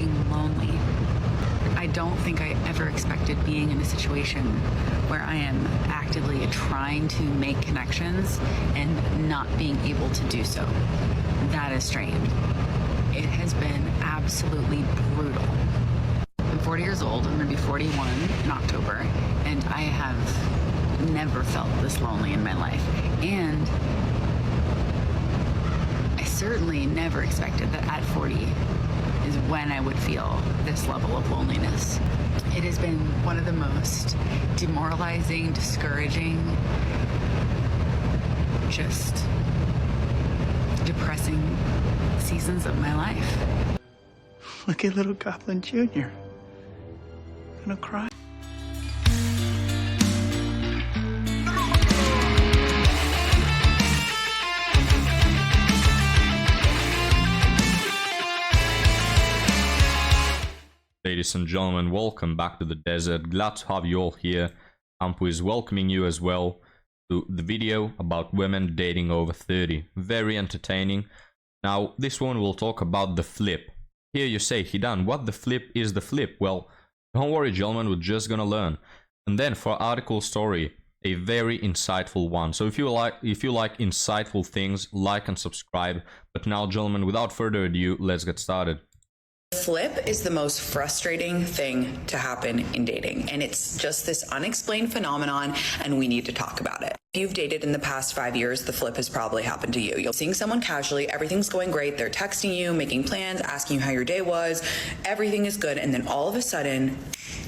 fucking lonely. I don't think I ever expected being in a situation where I am actively trying to make connections and not being able to do so. That is strange. It has been absolutely brutal. I'm 40 years old. I'm going to be 41 in October, and I have never felt this lonely in my life. And I certainly never expected that at 40 is when I would feel this level of loneliness. It has been one of the most demoralizing, discouraging, just depressing seasons of my life. Look at little Goblin Jr. Gonna cry. Ladies and gentlemen, welcome back to the desert. Glad to have you all here. Ampu is welcoming you as well to the video about women dating over 30. Very entertaining. Now, this one will talk about the flip. Here you say, Hidan, what the flip is the flip? Well, don't worry, gentlemen, we're just gonna learn. And then for article story, a very insightful one. So if you like insightful things, like and subscribe. But now, gentlemen, without further ado, let's get started. Flip is the most frustrating thing to happen in dating, and it's just this unexplained phenomenon, and we need to talk about it. If you've dated in the past 5 years, the flip has probably happened to you. You're seeing someone casually, everything's going great, they're texting you, making plans, asking you how your day was, everything is good, and then all of a sudden,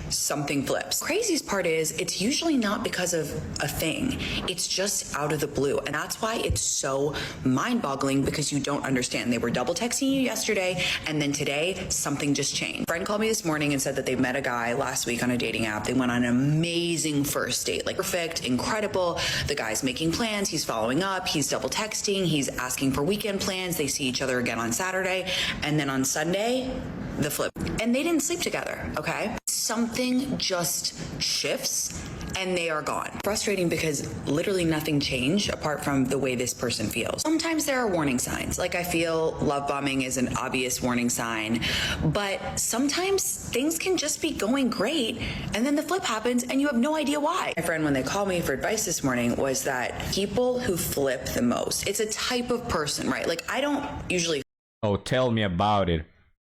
something flips. Craziest part is it's usually not because of a thing. It's just out of the blue. And that's why it's so mind-boggling, because you don't understand. They were double texting you yesterday, and then today something just changed. A friend called me this morning and said that they met a guy last week on a dating app. They went on an amazing first date, like perfect, incredible. The guy's making plans, he's following up, he's double texting, he's asking for weekend plans. They see each other again on Saturday, and then on Sunday, the flip. And they didn't sleep together, okay? Something just shifts and they are gone. Frustrating because literally nothing changed apart from the way this person feels. Sometimes there are warning signs. Like I feel love bombing is an obvious warning sign, but sometimes things can just be going great and then the flip happens and you have no idea why. My friend, when they called me for advice this morning, was that people who flip the most, it's a type of person, right? Like I don't usually. Oh, tell me about it.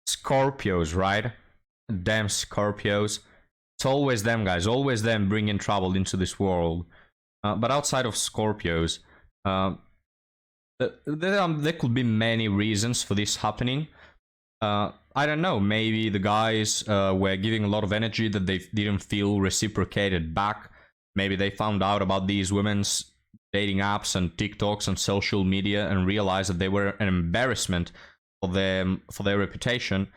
Scorpios, right? Damn Scorpios. It's always them, guys. Always them bringing trouble into this world. But outside of Scorpios, there could be many reasons for this happening. I don't know. Maybe the guys were giving a lot of energy that they didn't feel reciprocated back. Maybe they found out about these women's dating apps and TikToks and social media and realized that they were an embarrassment for their reputation.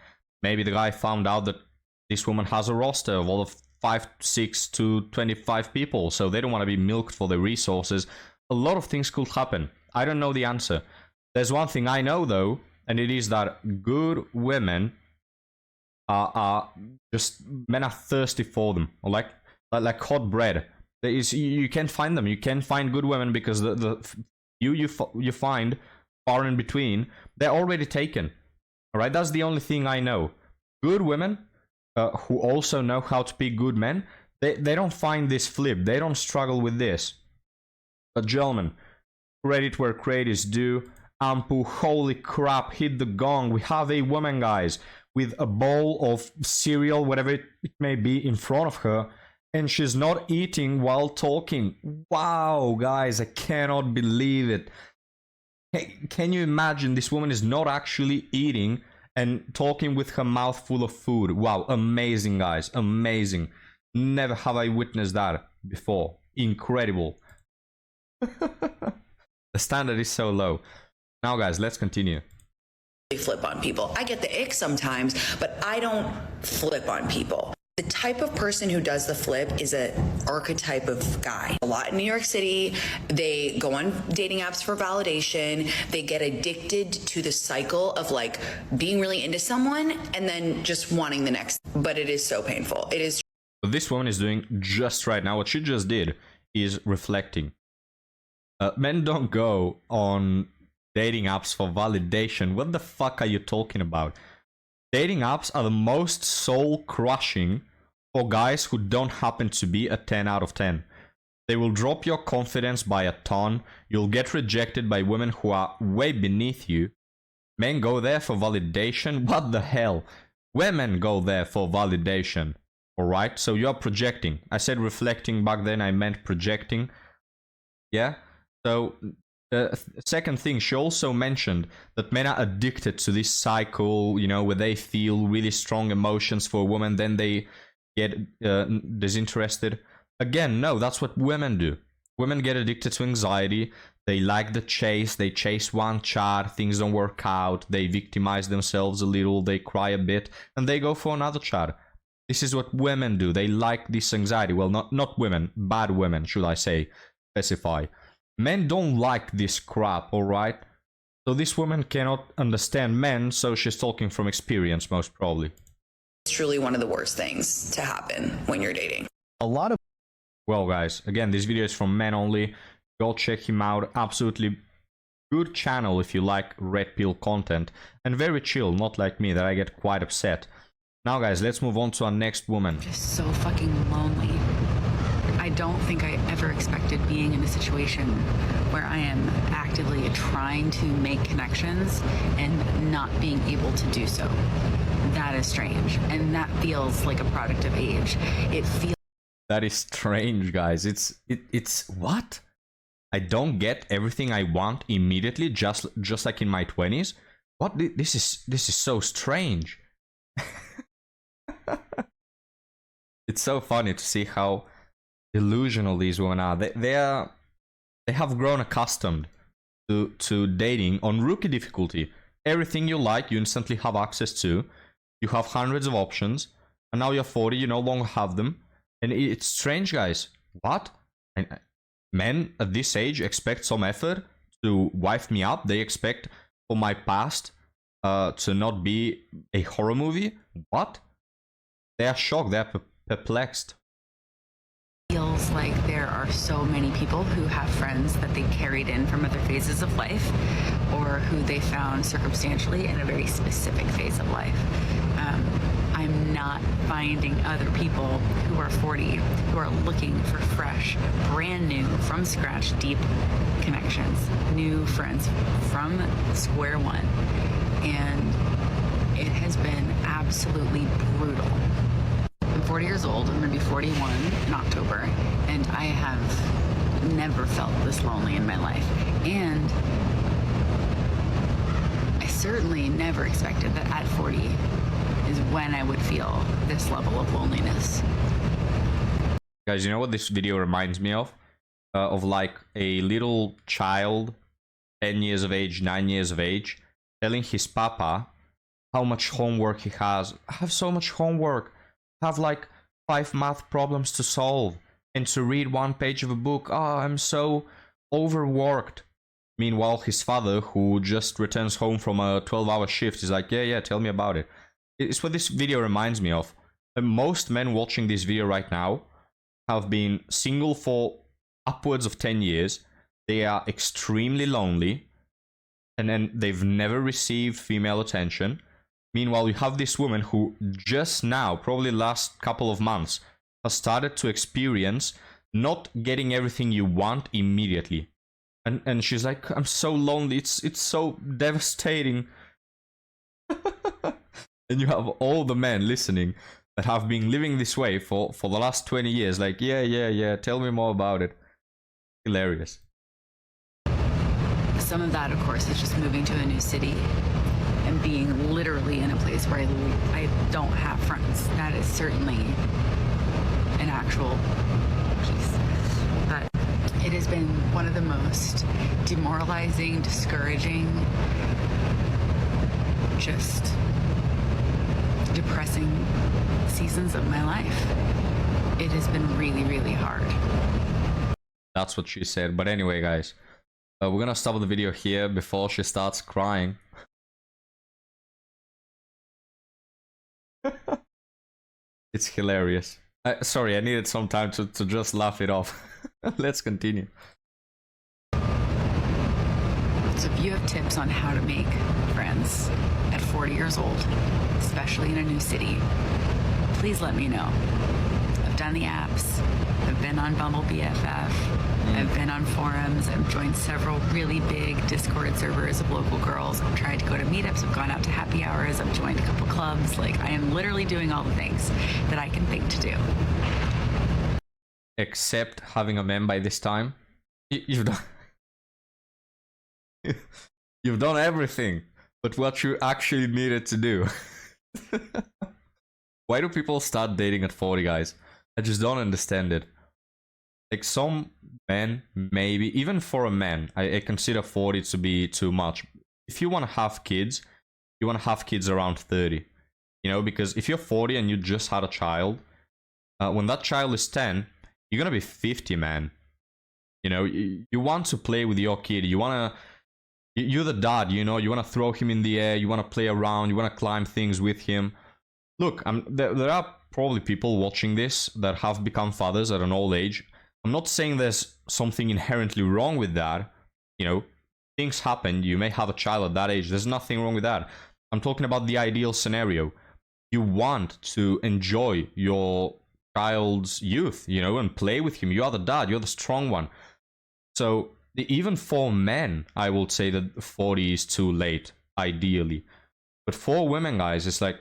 Maybe the guy found out that this woman has a roster of all of 5, 6 to 25 people, so they don't want to be milked for their resources. A lot of things could happen. I don't know the answer. There's one thing I know though, and it is that good women are just, men are thirsty for them, like hot bread. You can't find them. You can't find good women because you find far in between, they're already taken. All right, that's the only thing I know. Good women who also know how to be good men, they don't find this flip. They don't struggle with this. But gentlemen, credit where credit is due. Ampu, holy crap, hit the gong. We have a woman, guys, with a bowl of cereal, whatever it may be, in front of her, and she's not eating while talking. Wow, guys, I cannot believe it. Can you imagine? This woman is not actually eating and talking with her mouth full of food. Wow, amazing, guys, amazing. Never have I witnessed that before. Incredible. The standard is so low. Now, guys, let's continue. Flip on people. I get the ick sometimes, but I don't flip on people. The type of person who does the flip is an archetype of guy. A lot in New York City, they go on dating apps for validation. They get addicted to the cycle of like being really into someone and then just wanting the next. But it is so painful. It is. What this woman is doing just right now, what she just did, is reflecting. Men don't go on dating apps for validation. What the fuck are you talking about? Dating apps are the most soul crushing for guys who don't happen to be a 10 out of 10. They will drop your confidence by a ton. You'll get rejected by women who are way beneath you. Men go there for validation. What the hell? Women go there for validation. Alright, so you're projecting. I said reflecting back then, I meant projecting. Yeah? So, second thing, she also mentioned that men are addicted to this cycle, you know, where they feel really strong emotions for a woman, then they get disinterested. Again, no, that's what women do. Women get addicted to anxiety. They like the chase. They chase one chat. Things don't work out. They victimize themselves a little. They cry a bit. And they go for another chat. This is what women do. They like this anxiety. Well, not women. Bad women, should I say. Specify. Men don't like this crap, alright? So this woman cannot understand men, so she's talking from experience, most probably. It's truly one of the worst things to happen when you're dating. A lot of Well, guys, again, this video is from men only. Go check him out. Absolutely good channel if you like red pill content. And very chill, not like me, that I get quite upset. Now, guys, let's move on to our next woman. Just so fucking lonely. I don't think I ever expected being in a situation where I am actively trying to make connections and not being able to do so. That is strange. And that feels like a product of age. It feels That is strange, guys. It's what? I don't get everything I want immediately, just like in my 20s. What? This is so strange. It's so funny to see how delusional these women are. They have grown accustomed to dating on rookie difficulty. Everything you like, you instantly have access to. You have hundreds of options, and now you're 40. You no longer have them. And it's strange, guys. What? Men at this age expect some effort to wife me up. They expect for my past to not be a horror movie. What? They are shocked. They are perplexed. feels like there are so many people who have friends that they carried in from other phases of life or who they found circumstantially in a very specific phase of life. I'm not finding other people who are 40 who are looking for fresh, brand new, from scratch, deep connections, new friends from square one. And it has been absolutely brutal. I'm 40 years old. I'm going to be 41 in October, and I have never felt this lonely in my life. And I certainly never expected that at 40 is when I would feel this level of loneliness. Guys, you know what this video reminds me of? Of like a little child, 10 years of age, 9 years of age, telling his papa how much homework he has. I have so much homework. I have like 5 math problems to solve and to read 1 page of a book. Oh, I'm so overworked. Meanwhile, his father, who just returns home from a 12-hour shift, is like, yeah, tell me about it. It's what this video reminds me of. And most men watching this video right now have been single for upwards of 10 years. They are extremely lonely, and then they've never received female attention. Meanwhile, you have this woman who just now, probably last couple of months, has started to experience not getting everything you want immediately. And she's like, I'm so lonely, it's so devastating. And you have all the men listening that have been living this way for the last 20 years. Like, yeah, tell me more about it. Hilarious. Some of that, of course, is just moving to a new city and being literally in a place where I don't have friends. That is certainly an actual piece. But it has been one of the most demoralizing, discouraging, just depressing seasons of my life. It has been really, really hard. That's what she said. But anyway, guys, we're gonna stop the video here before she starts crying. It's hilarious. Sorry, I needed some time to just laugh it off. Let's continue. So if you have tips on how to make friends at 40 years old, especially in a new city, please let me know. I've done the apps. I've been on Bumble BFF. I've been on forums. I've joined several really big Discord servers of local girls. I've tried to go to meetups. I've gone out to happy hours. I've joined a couple clubs. Like, I am literally doing all the things that I can think to do. Except having a man by this time. You've done... You've done everything but what you actually needed to do. Why do people start dating at 40, guys? I just don't understand it. Like, some men, maybe, even for a man, I consider 40 to be too much. If you want to have kids, you want to have kids around 30. You know, because if you're 40 and you just had a child, when that child is 10, you're gonna be 50, man. You know, you want to play with your kid. You want to... You're the dad, you know, you want to throw him in the air, you want to play around, you want to climb things with him. Look, there are probably people watching this that have become fathers at an old age. I'm not saying there's something inherently wrong with that. You know, things happen, you may have a child at that age, there's nothing wrong with that. I'm talking about the ideal scenario. You want to enjoy your child's youth, you know, and play with him. You are the dad, you're the strong one. So... even for men, I would say that 40 is too late, ideally. But for women, guys, it's like,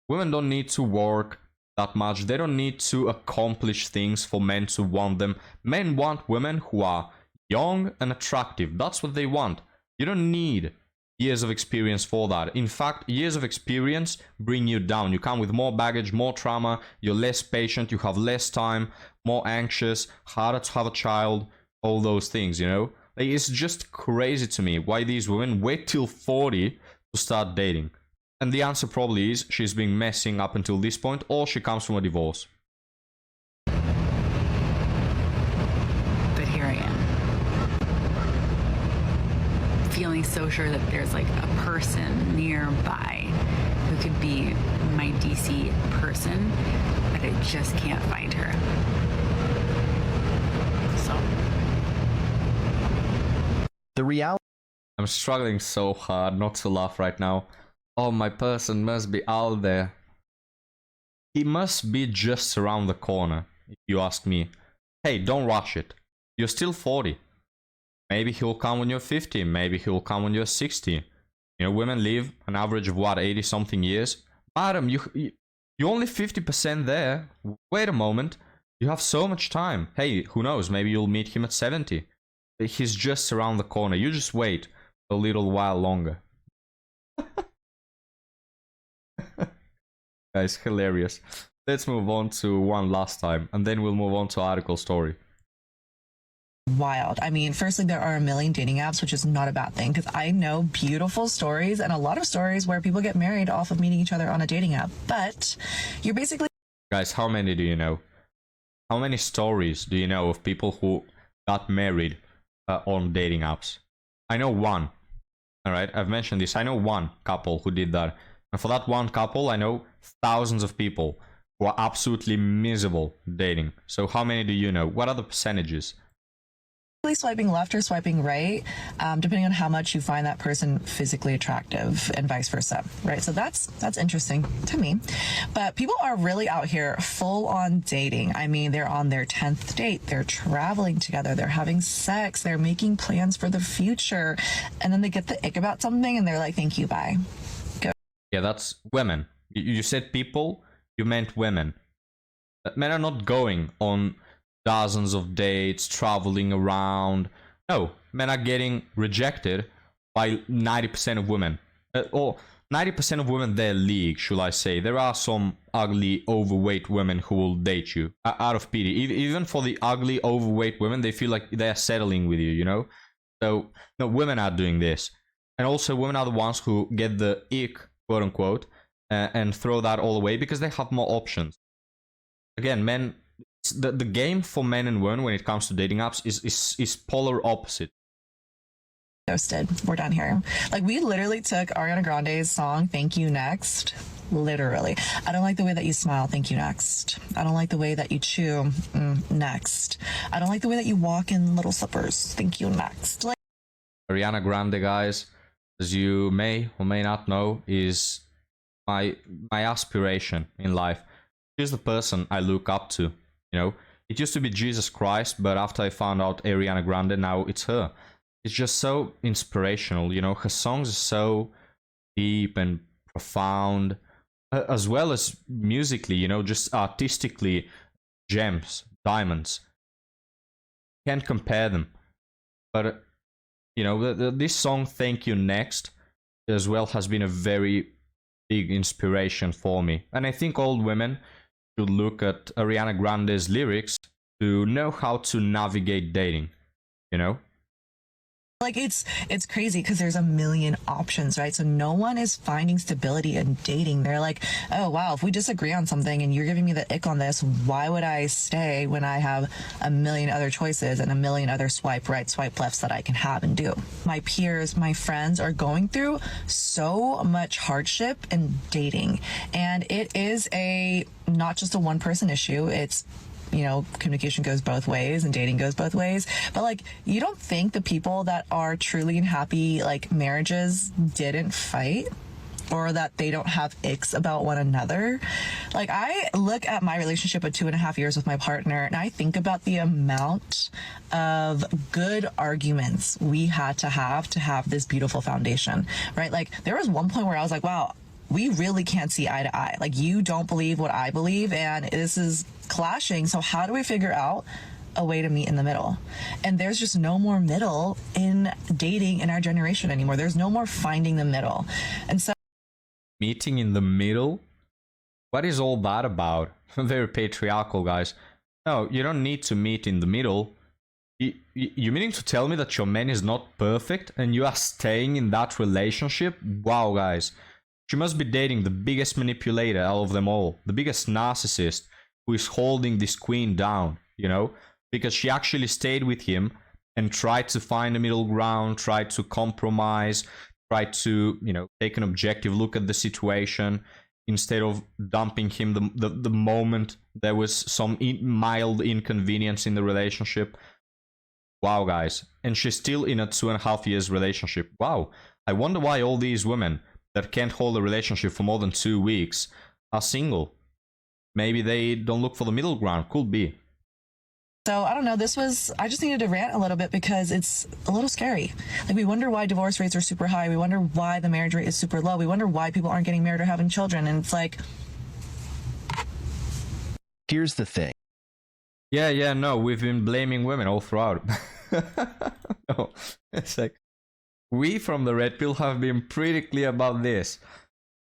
women don't need to work that much. They don't need to accomplish things for men to want them. Men want women who are young and attractive. That's what they want. You don't need years of experience for that. In fact, years of experience bring you down. You come with more baggage, more trauma. You're less patient. You have less time, more anxious, harder to have a child. All those things, you know? Like, it's just crazy to me why these women wait till 40 to start dating. And the answer probably is she's been messing up until this point, or she comes from a divorce. But here I am. Feeling so sure that there's like a person nearby who could be my DC person, but I just can't find her. So... The reality. I'm struggling so hard not to laugh right now. Oh, my person must be out there. He must be just around the corner, if you ask me. Hey, don't rush it. You're still 40. Maybe he'll come when you're 50. Maybe he'll come when you're 60. You know, women live an average of what, 80-something years? Madam, you're only 50% there. Wait a moment. You have so much time. Hey, who knows? Maybe you'll meet him at 70. He's just around the corner. You just wait a little while longer. Guys, hilarious. Let's move on to one last time, and then we'll move on to article story. Wild. I mean, firstly, there are a million dating apps, which is not a bad thing, because I know beautiful stories and a lot of stories where people get married off of meeting each other on a dating app. But you're basically... Guys, how many do you know? How many stories do you know of people who got married on dating apps? I know one. All right, I've mentioned this. I know one couple who did that. And for that one couple, I know thousands of people who are absolutely miserable dating. So how many do you know? What are the percentages? swiping left or swiping right, depending on how much you find that person physically attractive and vice versa, right? So that's interesting to me. But people are really out here full on dating. I mean, they're on their 10th date, they're traveling together, they're having sex, they're making plans for the future, and then they get the ick about something and they're like, thank you, bye. Go. Yeah, that's women. You said people, you meant women. Men are not going on dozens of dates, traveling around. No, men are getting rejected by 90% of women. Or 90% of women their league, should I say. There are some ugly, overweight women who will date you out of pity. Even for the ugly, overweight women, they feel like they're settling with you, you know? So, no, women are doing this. And also, women are the ones who get the ick, quote unquote, and throw that all away because they have more options. Again, men... The game for men and women when it comes to dating apps is polar opposite. Ghosted. We're done here. Like, we literally took Ariana Grande's song, Thank You Next. Literally. I don't like the way that you smile. Thank you, next. I don't like the way that you chew. Next. I don't like the way that you walk in little slippers. Thank you, next. Like, Ariana Grande, guys. as you may or may not know, is my aspiration in life. She's the person I look up to, you know. It used to be Jesus Christ, but after I found out Ariana Grande, now it's her. It's just so inspirational, you know. Her songs are so deep and profound, as well as musically, you know, just artistically, gems, diamonds. Can't compare them. But, you know, this song, Thank You Next, as well, has been a very big inspiration for me. And I think all women should look at Ariana Grande's lyrics to know how to navigate dating, you know? Like it's crazy because there's a million options, right? So no one is finding stability in dating. They're like, oh wow, if we disagree on something and you're giving me the ick on this, why would I stay when I have a million other choices and a million other swipe right, swipe lefts that I can have and do? My peers, my friends are going through so much hardship in dating, and it is not just a one person issue. It's, you know, communication goes both ways and dating goes both ways. But like, you don't think the people that are truly in happy like marriages didn't fight, or that they don't have icks about one another? Like, I look at my relationship of 2.5 years with my partner and I think about the amount of good arguments we had to have this beautiful foundation, right? Like, there was one point where I was like, wow, we really can't see eye to eye. Like, you don't believe what I believe, and this is clashing. So how do we figure out a way to meet in the middle? And there's just no more middle in dating in our generation anymore. There's no more finding the middle. And so Meeting in the middle? What is all that about? Very patriarchal, guys. No, you don't need to meet in the middle. You meaning to tell me that your man is not perfect and you are staying in that relationship? Wow, guys. She must be dating the biggest manipulator out of them all, the biggest narcissist who is holding this queen down, you know, because she actually stayed with him and tried to find a middle ground, tried to compromise, tried to, you know, take an objective look at the situation instead of dumping him the moment there was some mild inconvenience in the relationship. Wow, guys. And she's still in a 2.5 years relationship. Wow. I wonder why all these women that can't hold a relationship for more than 2 weeks are single. Maybe they don't look for the middle ground. Could be. So I don't know, I just needed to rant a little bit because it's a little scary. Like, we wonder why divorce rates are super high. We wonder why the marriage rate is super low. We wonder why people aren't getting married or having children. And it's like, Here's the thing. Yeah, no, we've been blaming women all throughout. No, it's like, we from the Red Pill have been pretty clear about this.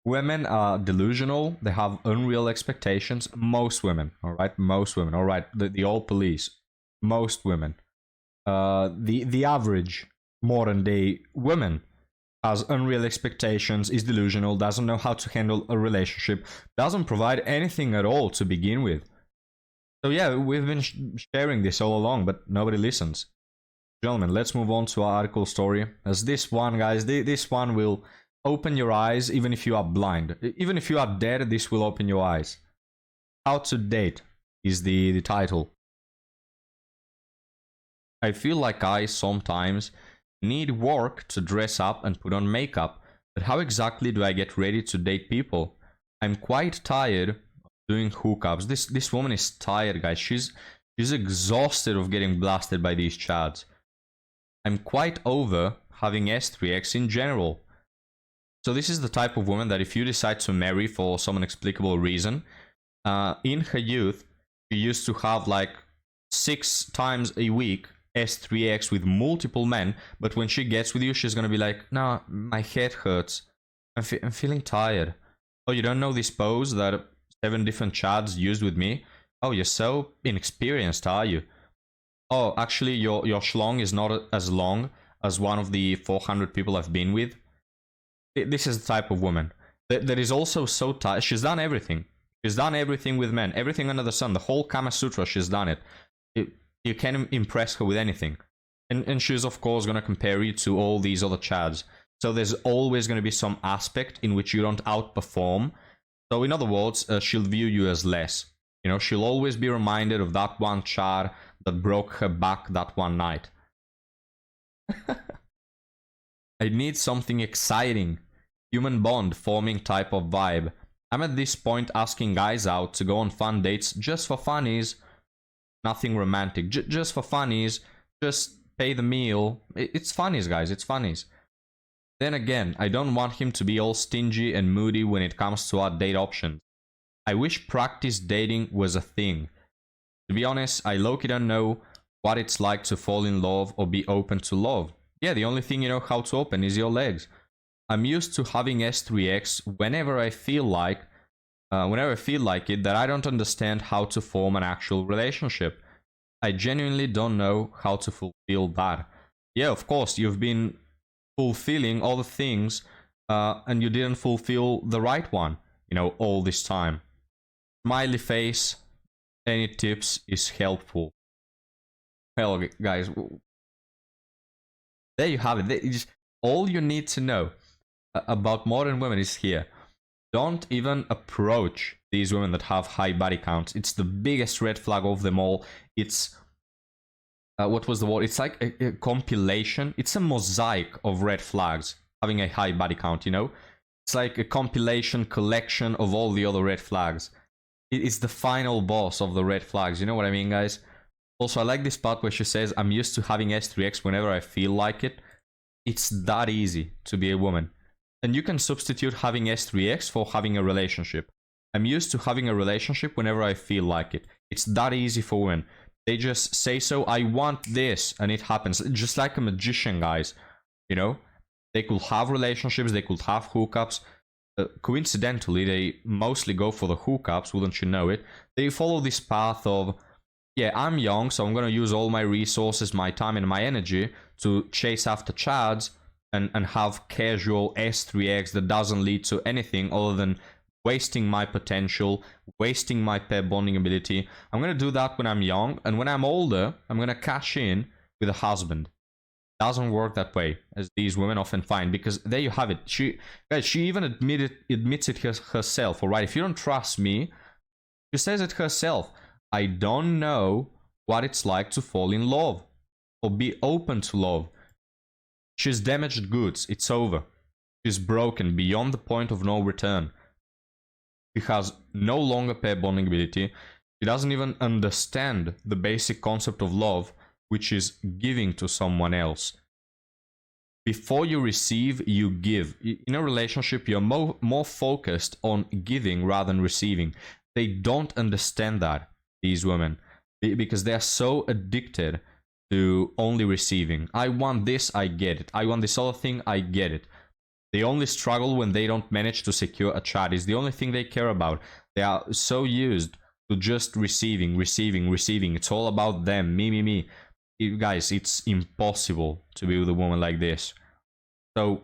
Women are delusional. They have unreal expectations. Most women, all right? Most women, all right? The old police. Most women. The average modern day woman has unreal expectations, is delusional, doesn't know how to handle a relationship, doesn't provide anything at all to begin with. So yeah, we've been sharing this all along, but nobody listens. Gentlemen, let's move on to our article story. As this one, guys, this one will open your eyes even if you are blind. Even if you are dead, this will open your eyes. How to Date is the title. I feel like I sometimes need work to dress up and put on makeup, but how exactly do I get ready to date people? I'm quite tired of doing hookups. This woman is tired, guys. She's exhausted of getting blasted by these chads. I'm quite over having S3X in general. So this is the type of woman that if you decide to marry for some inexplicable reason, in her youth, she used to have like 6 times a week S3X with multiple men, but when she gets with you, she's gonna be like, nah, my head hurts. I'm feeling tired. Oh, you don't know this pose that 7 different chads used with me? Oh, you're so inexperienced, are you? Oh, actually, your schlong is not as long as one of the 400 people I've been with. This is the type of woman that is also so tired. She's done everything. She's done everything with men. Everything under the sun. The whole Kama Sutra, she's done it. You can't impress her with anything. And she's, of course, going to compare you to all these other chads. So there's always going to be some aspect in which you don't outperform. So in other words, she'll view you as less. You know, she'll always be reminded of that one chad that broke her back that one night. I need something exciting, human bond forming type of vibe. I'm at this point asking guys out to go on fun dates just for funnies. Nothing romantic, just for funnies. Just pay the meal. It's funnies, guys, it's funnies. Then again, I don't want him to be all stingy and moody when it comes to our date options. I wish practice dating was a thing. To be honest, I low-key don't know what it's like to fall in love or be open to love. Yeah, the only thing you know how to open is your legs. I'm used to having S3X whenever I feel like it, that I don't understand how to form an actual relationship. I genuinely don't know how to fulfill that. Yeah, of course, you've been fulfilling all the things and you didn't fulfill the right one, you know, all this time. Smiley face, any tips is helpful. Well, guys, there you have it. All you need to know about modern women is here. Don't even approach these women that have high body counts. It's the biggest red flag of them all. It's what was the word? It's like a compilation. It's a mosaic of red flags having a high body count, you know? It's like a compilation collection of all the other red flags. It's the final boss of the red flags, you know what I mean, guys? Also, I like this part where she says, I'm used to having S3X whenever I feel like it. It's that easy to be a woman. And you can substitute having S3X for having a relationship. I'm used to having a relationship whenever I feel like it. It's that easy for women. They just say so, I want this, and it happens. Just like a magician, guys. You know? They could have relationships, they could have hookups. Coincidentally, they mostly go for the hookups, wouldn't you know it? They follow this path of, yeah, I'm young, so I'm gonna use all my resources, my time and my energy to chase after chads and have casual S3X that doesn't lead to anything other than wasting my potential, wasting my pair bonding ability. I'm gonna do that when I'm young, and when I'm older, I'm gonna cash in with a husband. Doesn't work that way, as these women often find, because there you have it. She even admits it herself, alright? If you don't trust me, she says it herself. I don't know what it's like to fall in love or be open to love. She's damaged goods. It's over. She's broken beyond the point of no return. She has no longer pair bonding ability. She doesn't even understand the basic concept of love, which is giving to someone else. Before you receive, you give. In a relationship, you're more focused on giving rather than receiving. They don't understand that, these women, because they are so addicted to only receiving. I want this, I get it. I want this other thing, I get it. They only struggle when they don't manage to secure a chat. It's the only thing they care about. They are so used to just receiving. It's all about them, me. Guys, it's impossible to be with a woman like this. So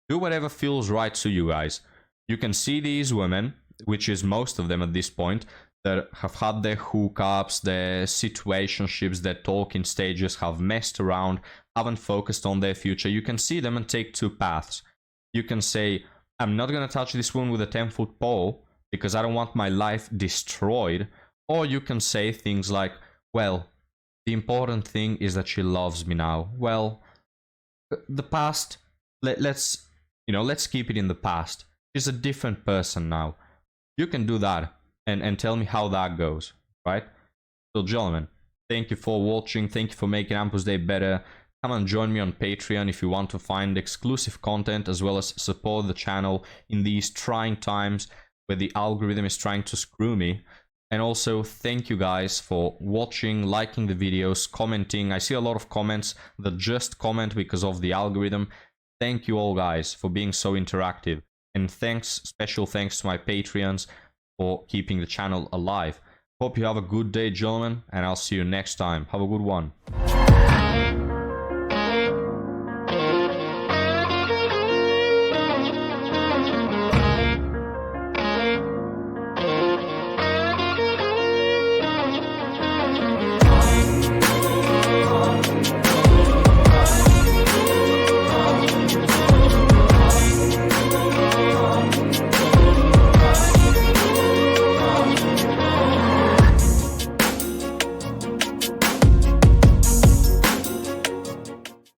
do whatever feels right to you guys. You can see these women, which is most of them at this point, that have had their hookups, their situationships, their talking stages, have messed around, haven't focused on their future. You can see them and take two paths. You can say, I'm not gonna touch this woman with a 10-foot pole because I don't want my life destroyed. Or you can say things like, well, the important thing is that she loves me now. Well, the past, let's keep it in the past. She's a different person now. You can do that and tell me how that goes, right? So, gentlemen, thank you for watching. Thank you for making Ampus Day better. Come and join me on Patreon if you want to find exclusive content as well as support the channel in these trying times where the algorithm is trying to screw me. And also, thank you guys for watching, liking the videos, commenting. I see a lot of comments that just comment because of the algorithm. Thank you all, guys, for being so interactive. And special thanks to my Patreons for keeping the channel alive. Hope you have a good day, gentlemen, and I'll see you next time. Have a good one.